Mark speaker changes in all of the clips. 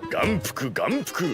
Speaker 1: 眼福眼福。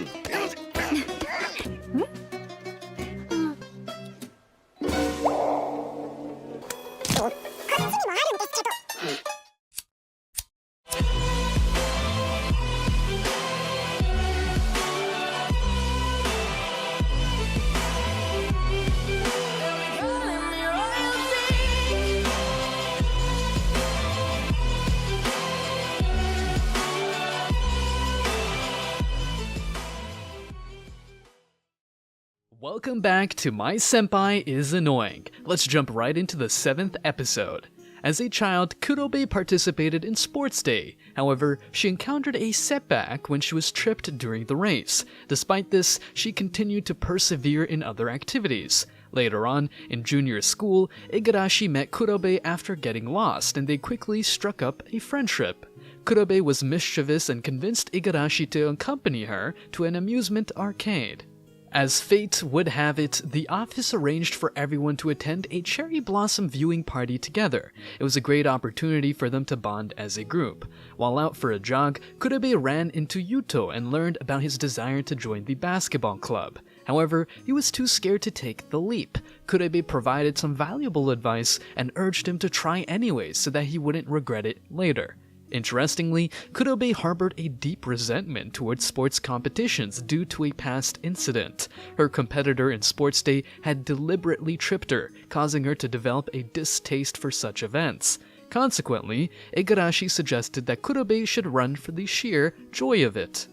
Speaker 2: Welcome back to My Senpai is Annoying. Let's jump right into the 7th episode. As a child, Kurobe participated in sports day. However, she encountered a setback when she was tripped during the race. Despite this, she continued to persevere in other activities. Later on, in junior school, Igarashi met Kurobe after getting lost, and they quickly struck up a friendship. Kurobe was mischievous and convinced Igarashi to accompany her to an amusement arcade. As fate would have it, the office arranged for everyone to attend a cherry blossom viewing party together. It was a great opportunity for them to bond as a group. While out for a jog, Kurobe ran into Yuto and learned about his desire to join the basketball club. However, he was too scared to take the leap. Kurobe provided some valuable advice and urged him to try anyways so that he wouldn't regret it later. Interestingly, Kurobe harbored a deep resentment towards sports competitions due to a past incident. Her competitor in sports day had deliberately tripped her, causing her to develop a distaste for such events. Consequently, Igarashi suggested that Kurobe should run for the sheer joy of it.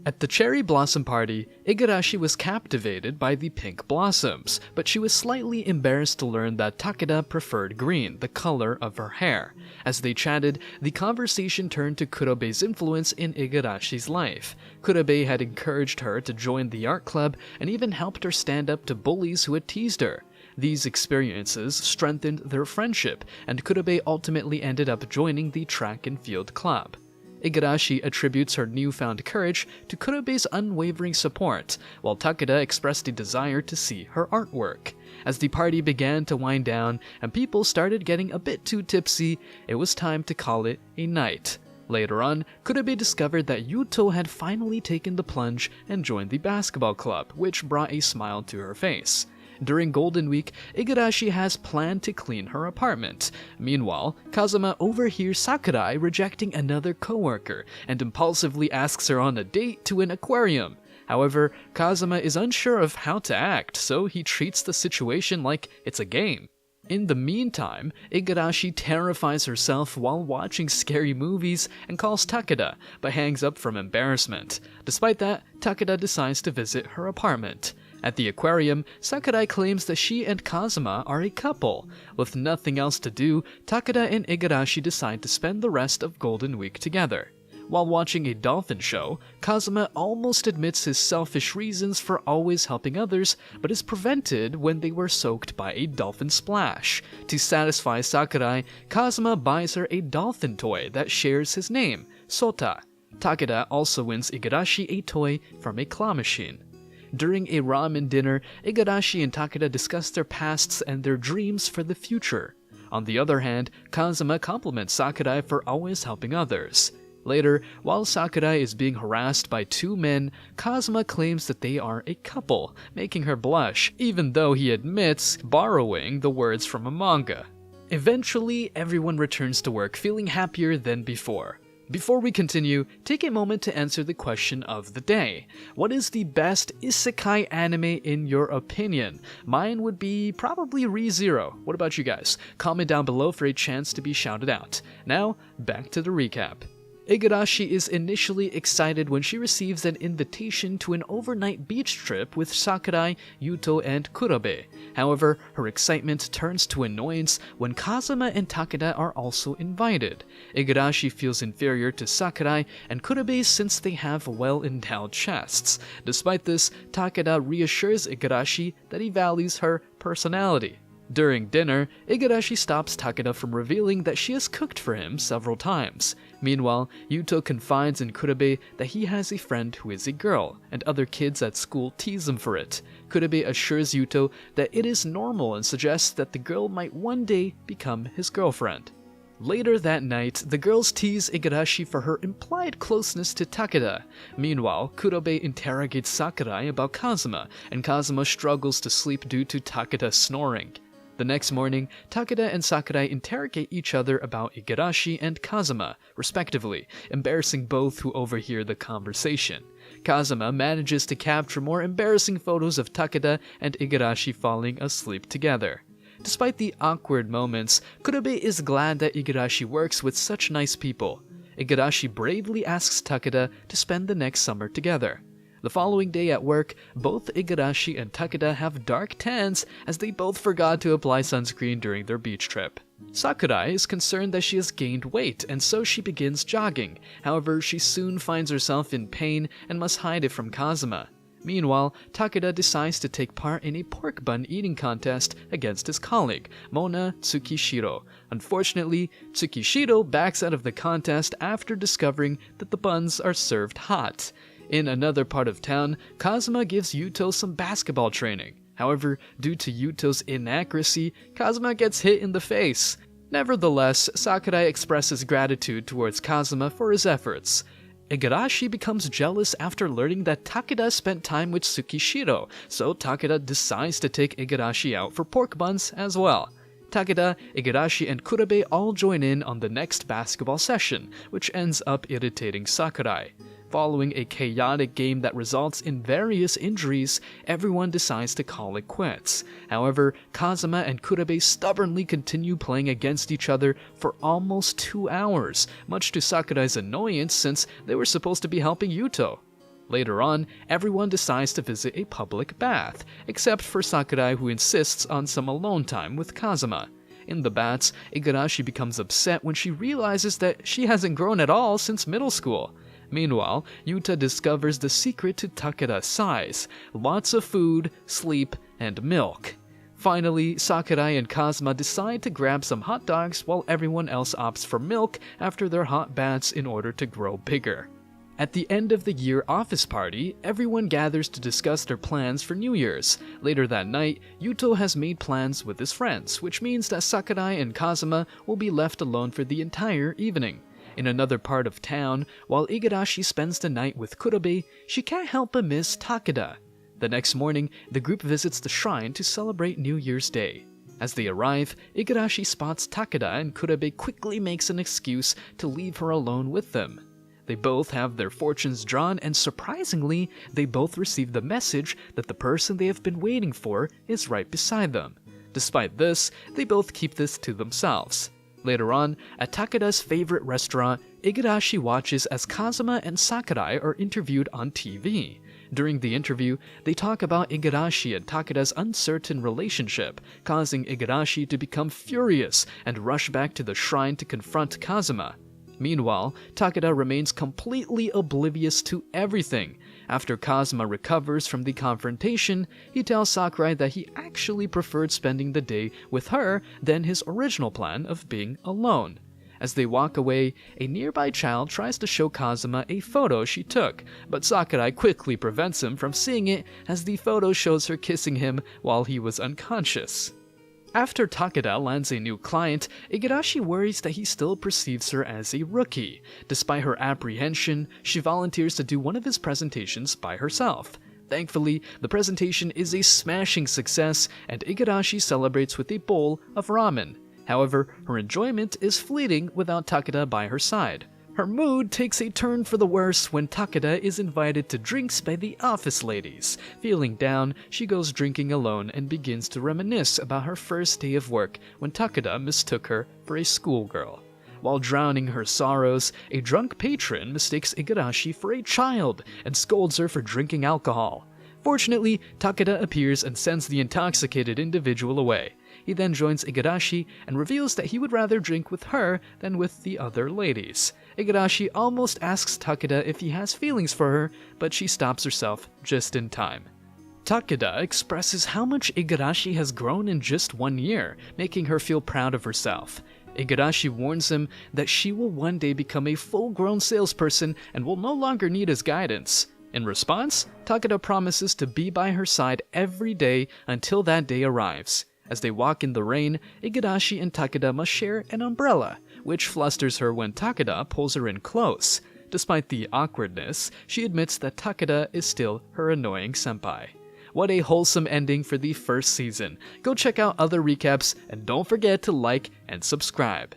Speaker 2: At the cherry blossom party, Igarashi was captivated by the pink blossoms, but she was slightly embarrassed to learn that Takeda preferred green, the color of her hair. As they chatted, the conversation turned to Kurobe's influence in Igarashi's life. Kurobe had encouraged her to join the art club and even helped her stand up to bullies who had teased her. These experiences strengthened their friendship, and Kurobe ultimately ended up joining the track and field club. Igarashi attributes her newfound courage to Kurobe's unwavering support, while Takeda expressed a desire to see her artwork. As the party began to wind down and people started getting a bit too tipsy, it was time to call it a night. Later on, Kurobe discovered that Yuto had finally taken the plunge and joined the basketball club, which brought a smile to her face. During Golden Week, Igarashi has planned to clean her apartment. Meanwhile, Kazuma overhears Sakurai rejecting another coworker and impulsively asks her on a date to an aquarium. However, Kazuma is unsure of how to act, so he treats the situation like it's a game. In the meantime, Igarashi terrifies herself while watching scary movies and calls Takeda, but hangs up from embarrassment. Despite that, Takeda decides to visit her apartment. At the aquarium, Sakurai claims that she and Kazuma are a couple. With nothing else to do, Takeda and Igarashi decide to spend the rest of Golden Week together. While watching a dolphin show, Kazuma almost admits his selfish reasons for always helping others, but is prevented when they were soaked by a dolphin splash. To satisfy Sakurai, Kazuma buys her a dolphin toy that shares his name, Sota. Takeda also wins Igarashi a toy from a claw machine. During a ramen dinner, Igarashi and Takeda discuss their pasts and their dreams for the future. On the other hand, Kazuma compliments Sakurai for always helping others. Later, while Sakurai is being harassed by two men, Kazuma claims that they are a couple, making her blush, even though he admits borrowing the words from a manga. Eventually, everyone returns to work feeling happier than before. Before we continue, take a moment to answer the question of the day. What is the best isekai anime in your opinion? Mine would be probably Re:Zero. What about you guys? Comment down below for a chance to be shouted out. Now, back to the recap. Igarashi is initially excited when she receives an invitation to an overnight beach trip with Sakurai, Yuto, and Kurobe. However, her excitement turns to annoyance when Kazuma and Takeda are also invited. Igarashi feels inferior to Sakurai and Kurobe since they have well-endowed chests. Despite this, Takeda reassures Igarashi that he values her personality. During dinner, Igarashi stops Takeda from revealing that she has cooked for him several times. Meanwhile, Yuto confides in Kurobe that he has a friend who is a girl, and other kids at school tease him for it. Kurobe assures Yuto that it is normal and suggests that the girl might one day become his girlfriend. Later that night, the girls tease Igarashi for her implied closeness to Takeda. Meanwhile, Kurobe interrogates Sakurai about Kazuma, and Kazuma struggles to sleep due to Takeda snoring. The next morning, Takeda and Sakurai interrogate each other about Igarashi and Kazuma, respectively, embarrassing both who overhear the conversation. Kazuma manages to capture more embarrassing photos of Takeda and Igarashi falling asleep together. Despite the awkward moments, Kurobe is glad that Igarashi works with such nice people. Igarashi bravely asks Takeda to spend the next summer together. The following day at work, both Igarashi and Takeda have dark tans as they both forgot to apply sunscreen during their beach trip. Sakurai is concerned that she has gained weight, and so she begins jogging. However, she soon finds herself in pain and must hide it from Kazuma. Meanwhile, Takeda decides to take part in a pork bun eating contest against his colleague, Mona Tsukishiro. Unfortunately, Tsukishiro backs out of the contest after discovering that the buns are served hot. In another part of town, Kazuma gives Yuto some basketball training. However, due to Yuto's inaccuracy, Kazuma gets hit in the face. Nevertheless, Sakurai expresses gratitude towards Kazuma for his efforts. Igarashi becomes jealous after learning that Takeda spent time with Tsukishiro, so Takeda decides to take Igarashi out for pork buns as well. Takeda, Igarashi, and Kurobe all join in on the next basketball session, which ends up irritating Sakurai. Following a chaotic game that results in various injuries, everyone decides to call it quits. However, Kazuma and Kurobe stubbornly continue playing against each other for almost 2 hours, much to Sakurai's annoyance since they were supposed to be helping Yuto. Later on, everyone decides to visit a public bath, except for Sakurai, who insists on some alone time with Kazuma. In the baths, Igarashi becomes upset when she realizes that she hasn't grown at all since middle school. Meanwhile, Yuta discovers the secret to Takeda's size: lots of food, sleep, and milk. Finally, Sakurai and Kazuma decide to grab some hot dogs while everyone else opts for milk after their hot baths in order to grow bigger. At the end of the year office party, everyone gathers to discuss their plans for New Year's. Later that night, Yuto has made plans with his friends, which means that Sakurai and Kazuma will be left alone for the entire evening. In another part of town, while Igarashi spends the night with Kurobe, she can't help but miss Takeda. The next morning, the group visits the shrine to celebrate New Year's Day. As they arrive, Igarashi spots Takeda and Kurobe quickly makes an excuse to leave her alone with them. They both have their fortunes drawn, and surprisingly, they both receive the message that the person they have been waiting for is right beside them. Despite this, they both keep this to themselves. Later on, at Takeda's favorite restaurant, Igarashi watches as Kazuma and Sakurai are interviewed on TV. During the interview, they talk about Igarashi and Takeda's uncertain relationship, causing Igarashi to become furious and rush back to the shrine to confront Kazuma. Meanwhile, Takeda remains completely oblivious to everything. After Kazuma recovers from the confrontation, he tells Sakurai that he actually preferred spending the day with her than his original plan of being alone. As they walk away, a nearby child tries to show Kazuma a photo she took, but Sakurai quickly prevents him from seeing it as the photo shows her kissing him while he was unconscious. After Takeda lands a new client, Igarashi worries that he still perceives her as a rookie. Despite her apprehension, she volunteers to do one of his presentations by herself. Thankfully, the presentation is a smashing success, and Igarashi celebrates with a bowl of ramen. However, her enjoyment is fleeting without Takeda by her side. Her mood takes a turn for the worse when Takeda is invited to drinks by the office ladies. Feeling down, she goes drinking alone and begins to reminisce about her first day of work when Takeda mistook her for a schoolgirl. While drowning her sorrows, a drunk patron mistakes Igarashi for a child and scolds her for drinking alcohol. Fortunately, Takeda appears and sends the intoxicated individual away. He then joins Igarashi and reveals that he would rather drink with her than with the other ladies. Igarashi almost asks Takeda if he has feelings for her, but she stops herself just in time. Takeda expresses how much Igarashi has grown in just 1 year, making her feel proud of herself. Igarashi warns him that she will one day become a full-grown salesperson and will no longer need his guidance. In response, Takeda promises to be by her side every day until that day arrives. As they walk in the rain, Igarashi and Takeda must share an umbrella. which flusters her when Takeda pulls her in close. Despite the awkwardness, she admits that Takeda is still her annoying senpai. What a wholesome ending for the first season. Go check out other recaps, and don't forget to like and subscribe.